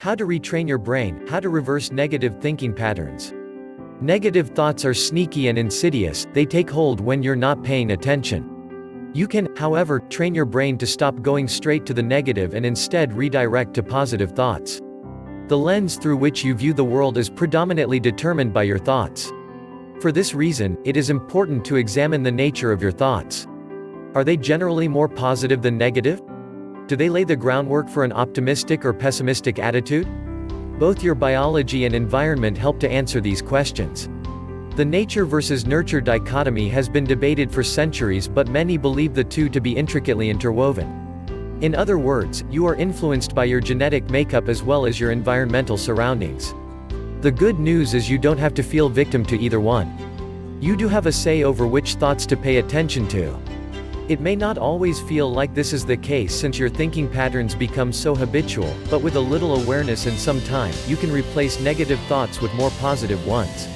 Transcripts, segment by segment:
How to retrain your brain, how to reverse negative thinking patterns. Negative thoughts are sneaky and insidious, they take hold when you're not paying attention. You can, however, train your brain to stop going straight to the negative and instead redirect to positive thoughts. The lens through which you view the world is predominantly determined by your thoughts. For this reason, it is important to examine the nature of your thoughts. Are they generally more positive than negative? Do they lay the groundwork for an optimistic or pessimistic attitude? Both your biology and environment help to answer these questions. The nature versus nurture dichotomy has been debated for centuries, but many believe the two to be intricately interwoven. In other words, you are influenced by your genetic makeup as well as your environmental surroundings. The good news is you don't have to feel victim to either one. You do have a say over which thoughts to pay attention to. It may not always feel like this is the case since your thinking patterns become so habitual, but with a little awareness and some time, you can replace negative thoughts with more positive ones.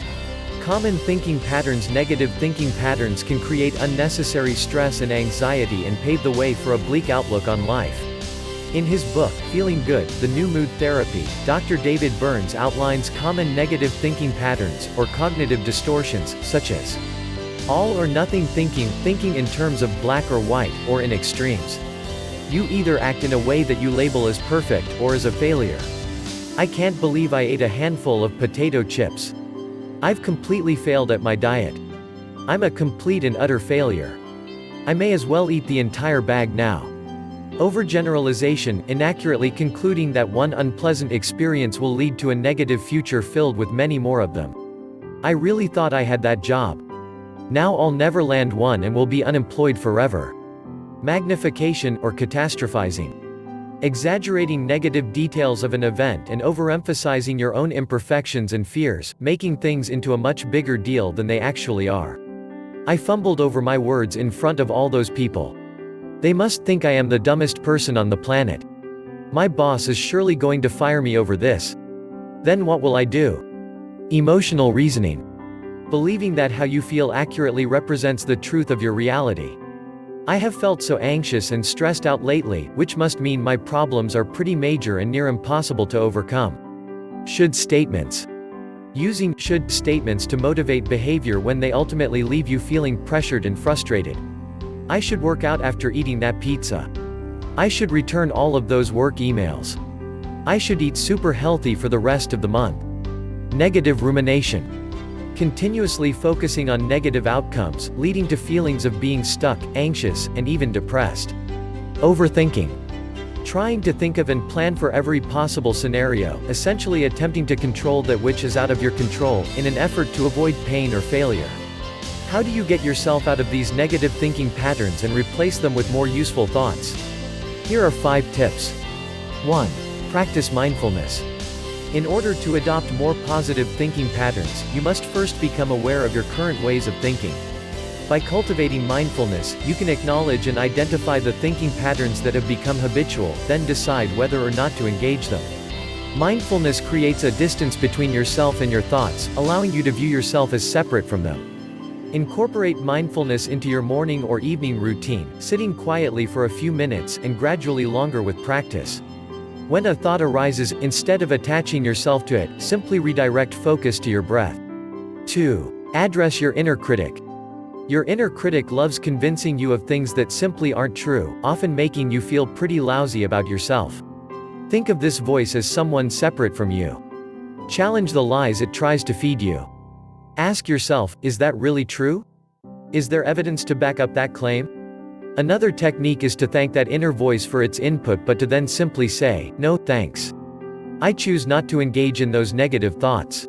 Common thinking patterns. Negative thinking patterns can create unnecessary stress and anxiety and pave the way for a bleak outlook on life. In his book, Feeling Good, The New Mood Therapy, Dr. David Burns outlines common negative thinking patterns, or cognitive distortions, such as all or nothing thinking, thinking in terms of black or white, or in extremes. You either act in a way that you label as perfect, or as a failure. I can't believe I ate a handful of potato chips. I've completely failed at my diet. I'm a complete and utter failure. I may as well eat the entire bag now. Overgeneralization, inaccurately concluding that one unpleasant experience will lead to a negative future filled with many more of them. I really thought I had that job. Now I'll never land one and will be unemployed forever. Magnification, or catastrophizing. Exaggerating negative details of an event and overemphasizing your own imperfections and fears, making things into a much bigger deal than they actually are. I fumbled over my words in front of all those people. They must think I am the dumbest person on the planet. My boss is surely going to fire me over this. Then what will I do? Emotional reasoning. Believing that how you feel accurately represents the truth of your reality. I have felt so anxious and stressed out lately, which must mean my problems are pretty major and near impossible to overcome. Should statements. Using should statements to motivate behavior when they ultimately leave you feeling pressured and frustrated. I should work out after eating that pizza. I should return all of those work emails. I should eat super healthy for the rest of the month. Negative rumination. Continuously focusing on negative outcomes, leading to feelings of being stuck, anxious, and even depressed. Overthinking. Trying to think of and plan for every possible scenario, essentially attempting to control that which is out of your control, in an effort to avoid pain or failure. How do you get yourself out of these negative thinking patterns and replace them with more useful thoughts? Here are 5 tips. 1. Practice mindfulness. In order to adopt more positive thinking patterns, you must first become aware of your current ways of thinking. By cultivating mindfulness, you can acknowledge and identify the thinking patterns that have become habitual, then decide whether or not to engage them. Mindfulness creates a distance between yourself and your thoughts, allowing you to view yourself as separate from them. Incorporate mindfulness into your morning or evening routine, sitting quietly for a few minutes, and gradually longer with practice. When a thought arises, instead of attaching yourself to it, simply redirect focus to your breath. 2. Address your inner critic. Your inner critic loves convincing you of things that simply aren't true, often making you feel pretty lousy about yourself. Think of this voice as someone separate from you. Challenge the lies it tries to feed you. Ask yourself, is that really true? Is there evidence to back up that claim? Another technique is to thank that inner voice for its input, but to then simply say, no, thanks. I choose not to engage in those negative thoughts.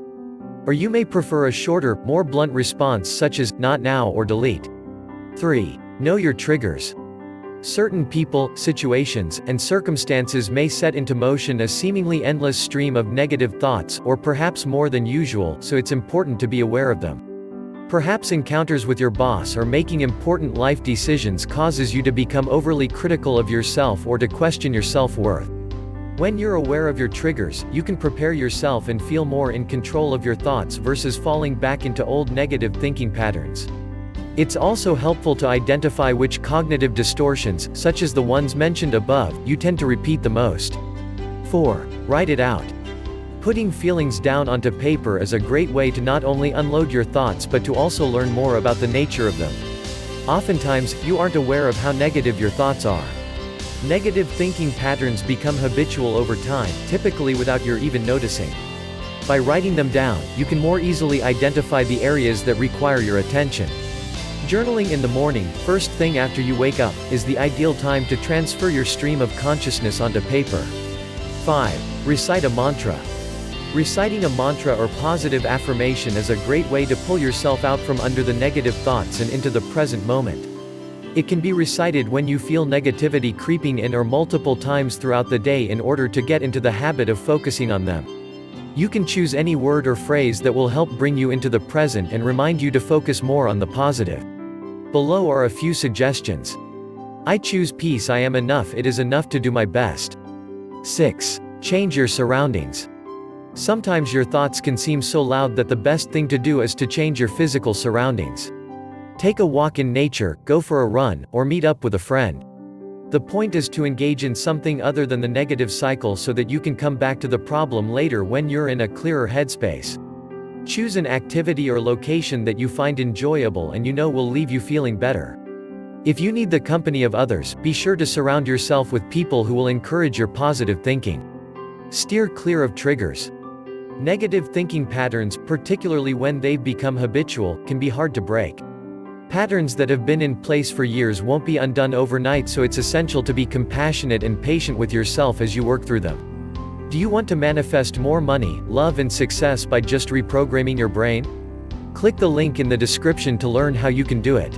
Or you may prefer a shorter, more blunt response such as, not now, or delete. 3. Know your triggers. Certain people, situations, and circumstances may set into motion a seemingly endless stream of negative thoughts, or perhaps more than usual, so it's important to be aware of them. Perhaps encounters with your boss or making important life decisions causes you to become overly critical of yourself or to question your self-worth. When you're aware of your triggers, you can prepare yourself and feel more in control of your thoughts versus falling back into old negative thinking patterns. It's also helpful to identify which cognitive distortions, such as the ones mentioned above, you tend to repeat the most. 4. Write it out. Putting feelings down onto paper is a great way to not only unload your thoughts but to also learn more about the nature of them. Oftentimes, you aren't aware of how negative your thoughts are. Negative thinking patterns become habitual over time, typically without your even noticing. By writing them down, you can more easily identify the areas that require your attention. Journaling in the morning, first thing after you wake up, is the ideal time to transfer your stream of consciousness onto paper. 5. Recite a mantra. Reciting a mantra or positive affirmation is a great way to pull yourself out from under the negative thoughts and into the present moment. It can be recited when you feel negativity creeping in or multiple times throughout the day in order to get into the habit of focusing on them. You can choose any word or phrase that will help bring you into the present and remind you to focus more on the positive. Below are a few suggestions. I choose peace. I am enough. It is enough to do my best. 6. Change your surroundings. Sometimes your thoughts can seem so loud that the best thing to do is to change your physical surroundings. Take a walk in nature, go for a run, or meet up with a friend. The point is to engage in something other than the negative cycle so that you can come back to the problem later when you're in a clearer headspace. Choose an activity or location that you find enjoyable and you know will leave you feeling better. If you need the company of others, be sure to surround yourself with people who will encourage your positive thinking. Steer clear of triggers. Negative thinking patterns, particularly when they've become habitual, can be hard to break. Patterns that have been in place for years won't be undone overnight, so it's essential to be compassionate and patient with yourself as you work through them. Do you want to manifest more money, love and success by just reprogramming your brain? Click the link in the description to learn how you can do it.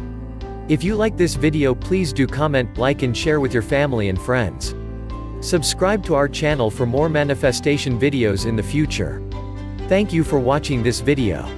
If you like this video, please do comment, like and share with your family and friends. Subscribe to our channel for more manifestation videos in the future. Thank you for watching this video.